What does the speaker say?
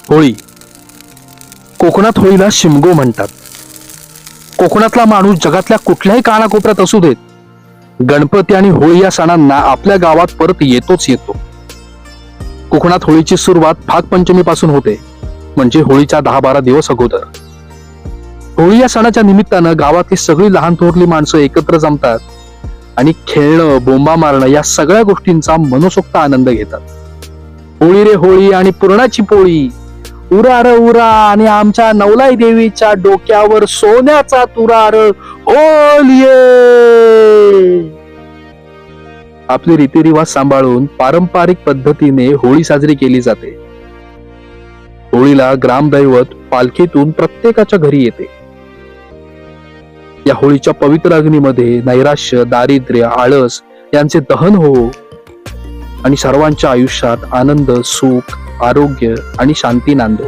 होळी. कोकणात होळीला शिमगो म्हणतात. कोकणातला माणूस जगातल्या कुठल्याही कानाकोपऱ्यात असू देत, गणपती आणि होळी या सणांना आपल्या गावात परत येतोच येतो. कोकणात होळीची सुरुवात भागपंचमी पासून होते, म्हणजे होळीच्या 10-12 दिवस अगोदर. होळी या सणाच्या निमित्तानं गावातली सगळी लहान थोरली माणसं एकत्र जमतात आणि खेळणं, बोंबा मारणं या सगळ्या गोष्टींचा मनसोक्त आनंद घेतात. होळी रे होळी आणि पुरणाची पोळी, उरा र उरा आणि आमच्या नवलाई देवीच्या डोक्यावर सोन्याचा तुरा र होलिये. आपले रीतिरिवाज सांभाळून पारंपरिक पद्धतीने होळी साजरी केली जाते. होळीला ग्रामदैवत पालखीतून प्रत्येकाच्या घरी येते. या होळीच्या पवित्र अग्नीमध्ये नैराश्य, दारिद्र्य, आळस यांचे दहन हो आणि सर्वांच्या आयुष्यात आनंद, सुख, आरोग्य आणि शांती नांदो.